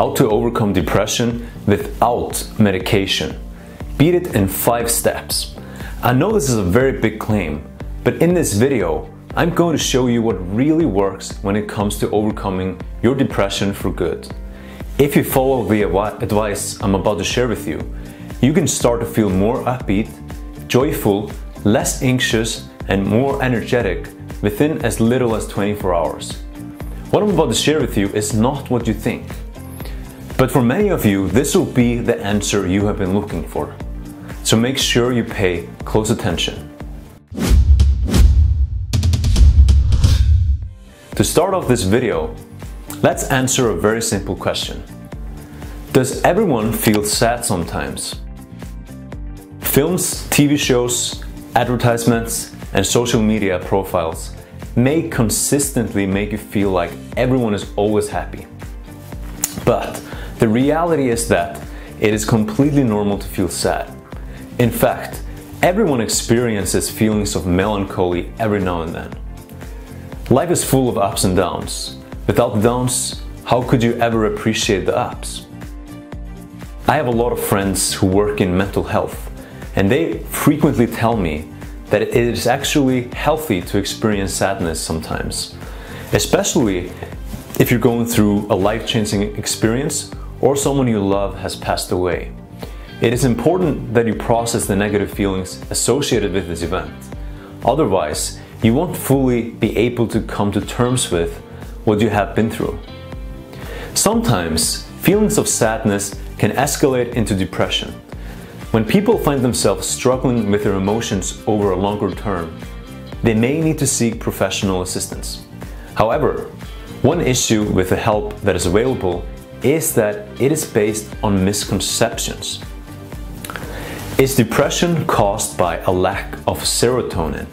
How to overcome depression without medication. Beat it in 5 steps. I know this is a very big claim, but in this video, I'm going to show you what really works when it comes to overcoming your depression for good. If you follow the advice I'm about to share with you, you can start to feel more upbeat, joyful, less anxious, and more energetic within as little as 24 hours. What I'm about to share with you is not what you think. But for many of you, this will be the answer you have been looking for. So make sure you pay close attention. To start off this video, let's answer a very simple question. Does everyone feel sad sometimes? Films, TV shows, advertisements, and social media profiles may consistently make you feel like everyone is always happy. But the reality is that it is completely normal to feel sad. In fact, everyone experiences feelings of melancholy every now and then. Life is full of ups and downs. Without the downs, how could you ever appreciate the ups? I have a lot of friends who work in mental health, and they frequently tell me that it is actually healthy to experience sadness sometimes, especially if you're going through a life-changing experience or someone you love has passed away. It is important that you process the negative feelings associated with this event. Otherwise, you won't fully be able to come to terms with what you have been through. Sometimes, feelings of sadness can escalate into depression. When people find themselves struggling with their emotions over a longer term, they may need to seek professional assistance. However, one issue with the help that is available is that it is based on misconceptions. Is depression caused by a lack of serotonin?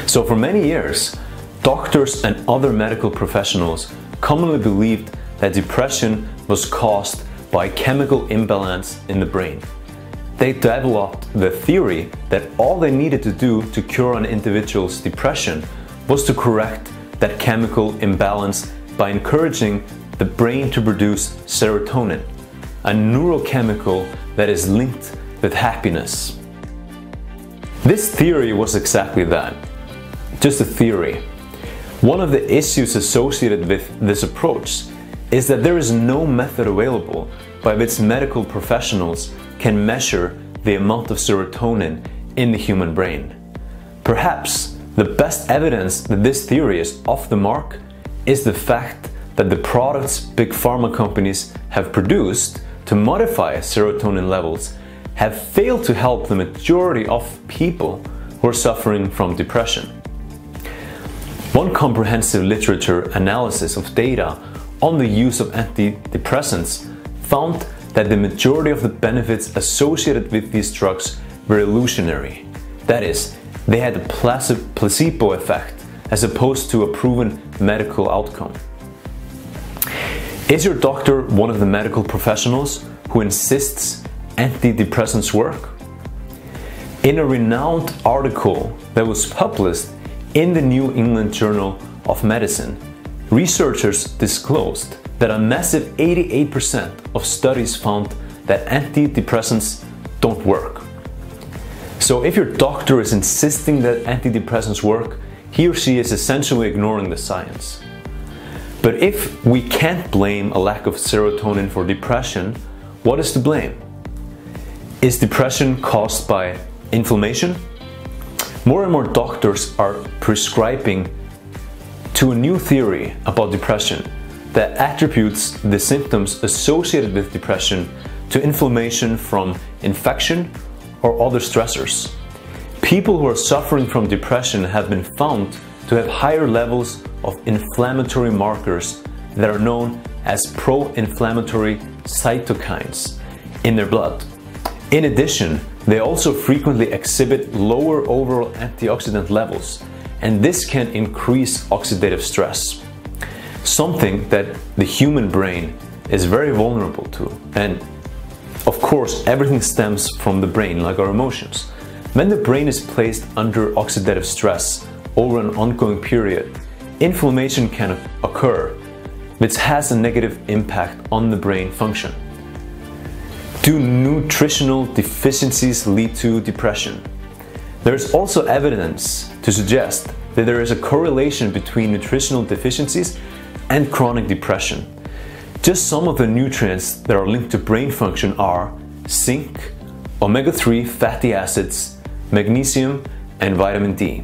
So for many years, doctors and other medical professionals commonly believed that depression was caused by chemical imbalance in the brain. They developed the theory that all they needed to do to cure an individual's depression was to correct that chemical imbalance by encouraging the brain to produce serotonin, a neurochemical that is linked with happiness. This theory was exactly that, just a theory. One of the issues associated with this approach is that there is no method available by which medical professionals can measure the amount of serotonin in the human brain. Perhaps the best evidence that this theory is off the mark is the fact that the products big pharma companies have produced to modify serotonin levels have failed to help the majority of people who are suffering from depression. One comprehensive literature analysis of data on the use of antidepressants found that the majority of the benefits associated with these drugs were illusionary. That is, they had a placebo effect as opposed to a proven medical outcome. Is your doctor one of the medical professionals who insists antidepressants work? In a renowned article that was published in the New England Journal of Medicine, researchers disclosed that a massive 88% of studies found that antidepressants don't work. So if your doctor is insisting that antidepressants work, he or she is essentially ignoring the science. But if we can't blame a lack of serotonin for depression, what is to blame? Is depression caused by inflammation? More and more doctors are prescribing to a new theory about depression that attributes the symptoms associated with depression to inflammation from infection or other stressors. People who are suffering from depression have been found to have higher levels of inflammatory markers that are known as pro-inflammatory cytokines in their blood. In addition, they also frequently exhibit lower overall antioxidant levels, and this can increase oxidative stress, something that the human brain is very vulnerable to. And of course, everything stems from the brain, like our emotions. When the brain is placed under oxidative stress over an ongoing period, inflammation can occur, which has a negative impact on the brain function. Do nutritional deficiencies lead to depression? There's also evidence to suggest that there is a correlation between nutritional deficiencies and chronic depression. Just some of the nutrients that are linked to brain function are zinc, omega-3 fatty acids, magnesium, and vitamin D.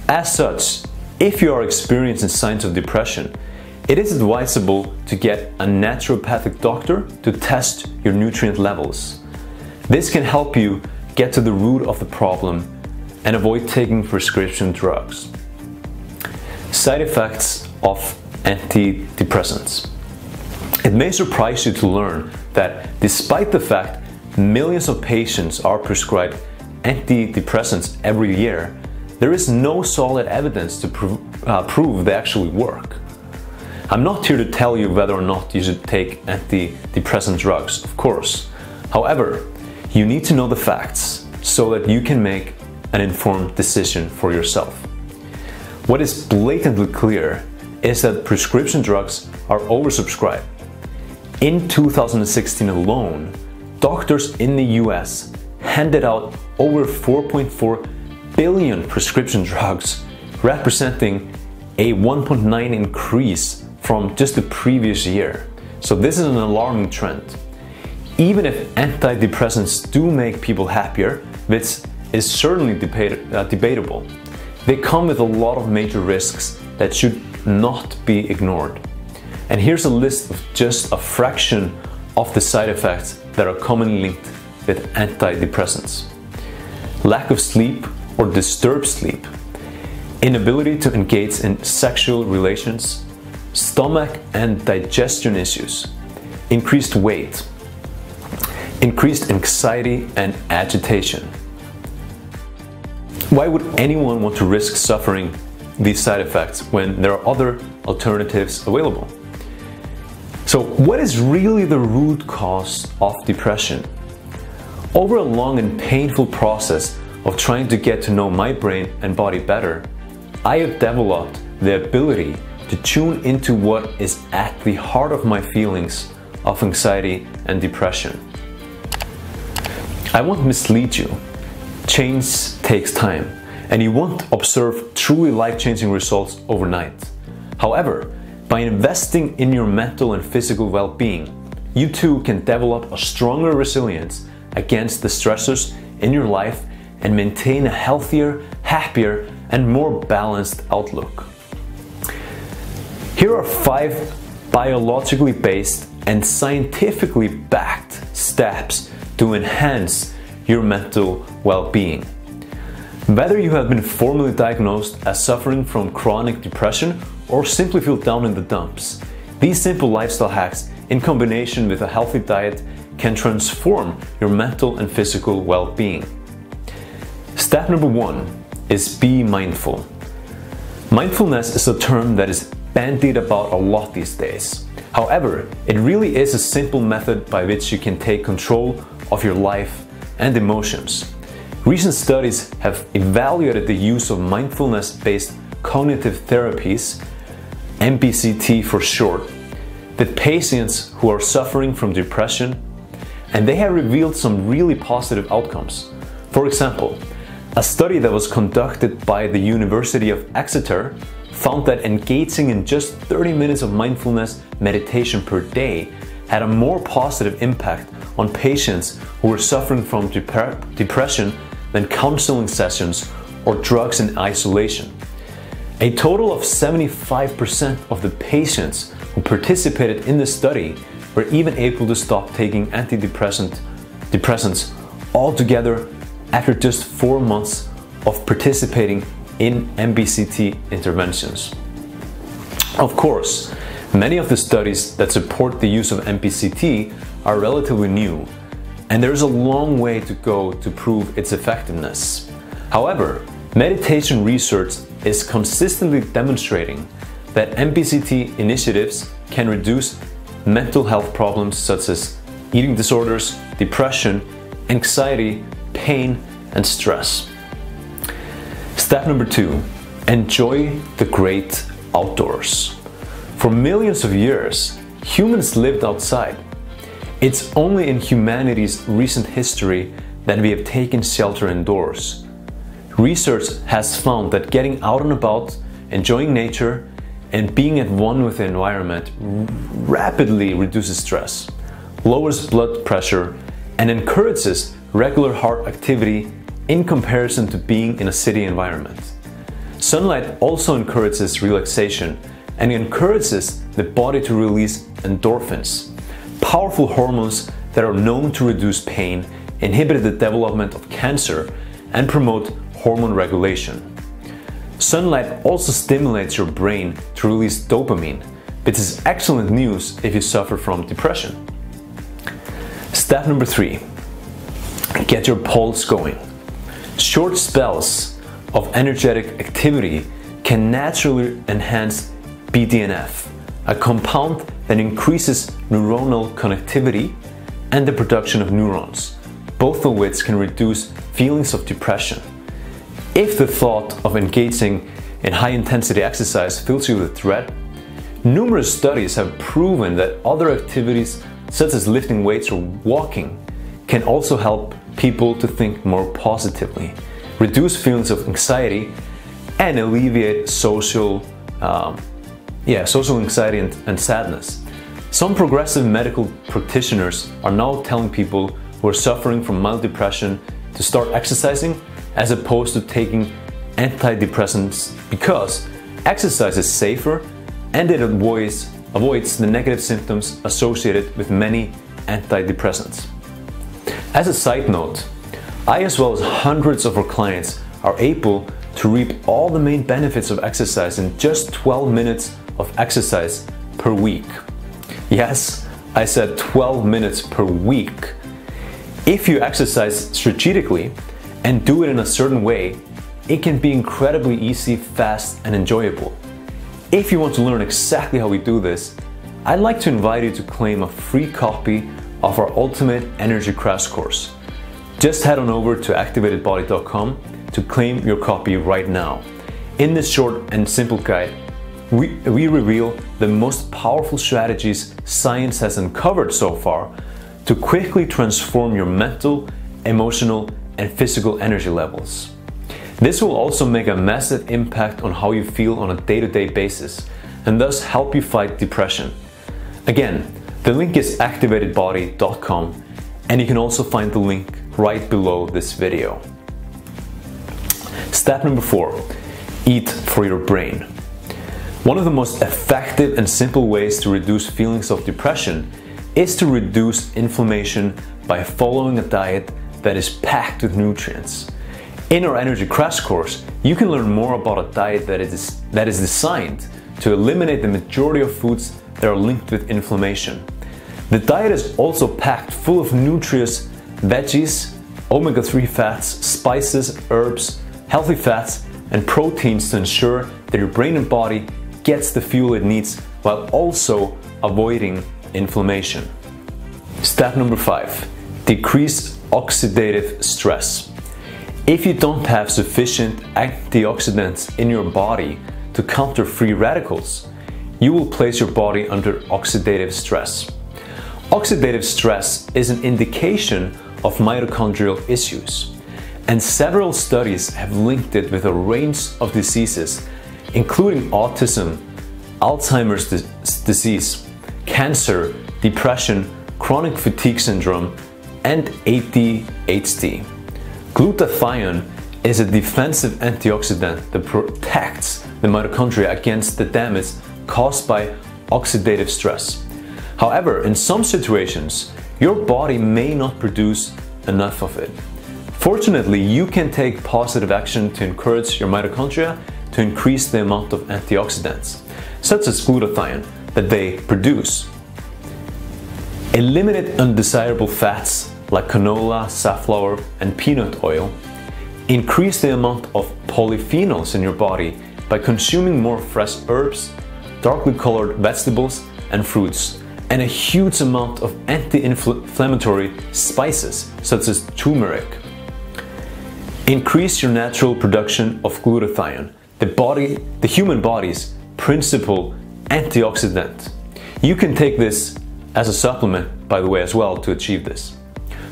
As such, if you are experiencing signs of depression, it is advisable to get a naturopathic doctor to test your nutrient levels. This can help you get to the root of the problem and avoid taking prescription drugs. Side effects of antidepressants. It may surprise you to learn that despite the fact millions of patients are prescribed antidepressants every year, there is no solid evidence to prove they actually work. I'm not here to tell you whether or not you should take antidepressant drugs, of course. However, you need to know the facts so that you can make an informed decision for yourself. What is blatantly clear is that prescription drugs are oversubscribed. In 2016 alone, doctors in the US handed out over 4.4 billion prescription drugs, representing a 1.9 increase from just the previous year. So this is an alarming trend. Even if antidepressants do make people happier, which is certainly debatable, they come with a lot of major risks that should not be ignored. And here's a list of just a fraction of the side effects that are commonly linked with antidepressants. Lack of sleep or disturbed sleep, inability to engage in sexual relations, stomach and digestion issues, increased weight, increased anxiety and agitation. Why would anyone want to risk suffering these side effects when there are other alternatives available? So what is really the root cause of depression? Over a long and painful process of trying to get to know my brain and body better, I have developed the ability to tune into what is at the heart of my feelings of anxiety and depression. I won't mislead you. Change takes time, and you won't observe truly life-changing results overnight. However, by investing in your mental and physical well-being, you too can develop a stronger resilience against the stressors in your life and maintain a healthier, happier, and more balanced outlook. Here are 5 biologically based and scientifically backed steps to enhance your mental well-being. Whether you have been formally diagnosed as suffering from chronic depression or simply feel down in the dumps, these simple lifestyle hacks in combination with a healthy diet can transform your mental and physical well-being. Step number 1 is be mindful. Mindfulness is a term that is bandied about a lot these days. However, it really is a simple method by which you can take control of your life and emotions. Recent studies have evaluated the use of mindfulness-based cognitive therapies, MBCT for short, with patients who are suffering from depression, and they have revealed some really positive outcomes. For example, a study that was conducted by the University of Exeter found that engaging in just 30 minutes of mindfulness meditation per day had a more positive impact on patients who were suffering from depression than counseling sessions or drugs in isolation. A total of 75% of the patients who participated in the study were even able to stop taking antidepressants altogether after just 4 months of participating in MBCT interventions. Of course, many of the studies that support the use of MBCT are relatively new, and there's a long way to go to prove its effectiveness. However, meditation research is consistently demonstrating that MBCT initiatives can reduce mental health problems such as eating disorders, depression, anxiety, pain, and stress. Step number 2, enjoy the great outdoors. For millions of years, humans lived outside. It's only in humanity's recent history that we have taken shelter indoors. Research has found that getting out and about, enjoying nature, and being at one with the environment rapidly reduces stress, lowers blood pressure, and encourages regular heart activity in comparison to being in a city environment. Sunlight also encourages relaxation and encourages the body to release endorphins, powerful hormones that are known to reduce pain, inhibit the development of cancer, and promote hormone regulation. Sunlight also stimulates your brain to release dopamine, which is excellent news if you suffer from depression. Step number 3. Get your pulse going. Short spells of energetic activity can naturally enhance BDNF, a compound that increases neuronal connectivity and the production of neurons, both of which can reduce feelings of depression. If the thought of engaging in high-intensity exercise fills you with dread, numerous studies have proven that other activities such as lifting weights or walking can also help people to think more positively, reduce feelings of anxiety, and alleviate social anxiety and sadness. Some progressive medical practitioners are now telling people who are suffering from mild depression to start exercising as opposed to taking antidepressants because exercise is safer and it avoids the negative symptoms associated with many antidepressants. As a side note, I as well as hundreds of our clients are able to reap all the main benefits of exercise in just 12 minutes of exercise per week. Yes, I said 12 minutes per week. If you exercise strategically and do it in a certain way, it can be incredibly easy, fast, and enjoyable. If you want to learn exactly how we do this, I'd like to invite you to claim a free copy of our Ultimate Energy Crash Course. Just head on over to activatedbody.com to claim your copy right now. In this short and simple guide, we reveal the most powerful strategies science has uncovered so far to quickly transform your mental, emotional, and physical energy levels. This will also make a massive impact on how you feel on a day-to-day basis and thus help you fight depression. Again, the link is activatedbody.com, and you can also find the link right below this video. Step number 4, eat for your brain. One of the most effective and simple ways to reduce feelings of depression is to reduce inflammation by following a diet that is packed with nutrients. In our Energy Crash Course, you can learn more about a diet that is designed to eliminate the majority of foods that are linked with inflammation. The diet is also packed full of nutritious veggies, omega-3 fats, spices, herbs, healthy fats, and proteins to ensure that your brain and body gets the fuel it needs while also avoiding inflammation. Step number 5, decrease oxidative stress. If you don't have sufficient antioxidants in your body to counter free radicals, you will place your body under oxidative stress. Oxidative stress is an indication of mitochondrial issues, and several studies have linked it with a range of diseases, including autism, Alzheimer's disease, cancer, depression, chronic fatigue syndrome, and ADHD. Glutathione is a defensive antioxidant that protects the mitochondria against the damage caused by oxidative stress. However, in some situations, your body may not produce enough of it. Fortunately, you can take positive action to encourage your mitochondria to increase the amount of antioxidants, such as glutathione, that they produce. Eliminate undesirable fats like canola, safflower, and peanut oil. Increase the amount of polyphenols in your body by consuming more fresh herbs, darkly colored vegetables and fruits, and a huge amount of anti-inflammatory spices such as turmeric. Increase your natural production of glutathione, the human body's principal antioxidant. You can take this as a supplement, by the way, as well, to achieve this.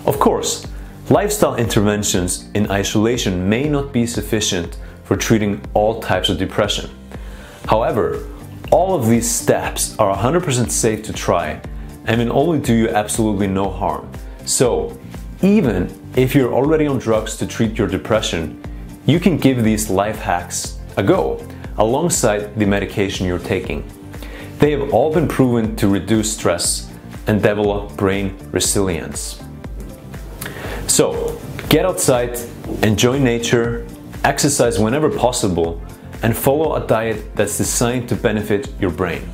Of course, lifestyle interventions in isolation may not be sufficient for treating all types of depression. However, all of these steps are 100% safe to try and will only do you absolutely no harm. So, even if you're already on drugs to treat your depression, you can give these life hacks a go alongside the medication you're taking. They have all been proven to reduce stress and develop brain resilience. So, get outside, enjoy nature, exercise whenever possible, and follow a diet that's designed to benefit your brain.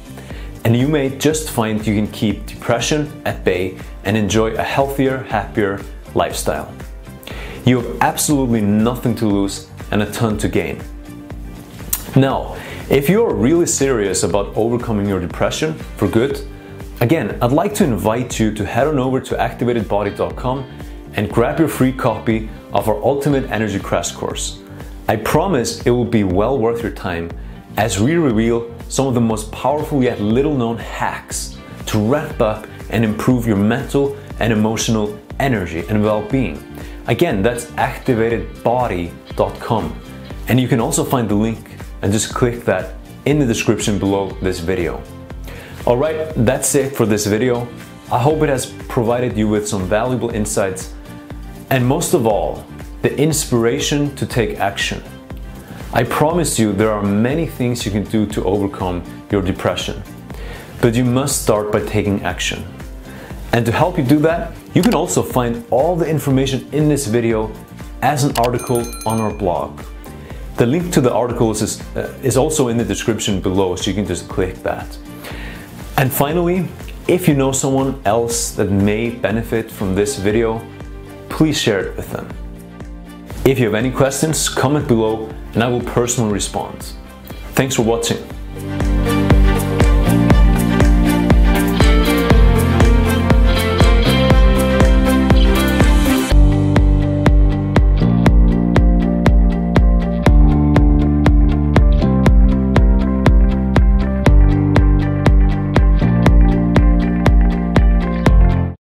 And you may just find you can keep depression at bay and enjoy a healthier, happier lifestyle. You have absolutely nothing to lose and a ton to gain. Now, if you're really serious about overcoming your depression for good, again, I'd like to invite you to head on over to activatedbody.com and grab your free copy of our Ultimate Energy Crash Course. I promise it will be well worth your time as we reveal some of the most powerful yet little known hacks to ramp up and improve your mental and emotional energy and well-being. Again, that's activatedbody.com, and you can also find the link and just click that in the description below this video. Alright, that's it for this video. I hope it has provided you with some valuable insights and most of all, the inspiration to take action. I promise you there are many things you can do to overcome your depression, but you must start by taking action. And to help you do that, you can also find all the information in this video as an article on our blog. The link to the article is also in the description below, so you can just click that. And finally, if you know someone else that may benefit from this video, please share it with them. If you have any questions, comment below and I will personally respond. Thanks for watching.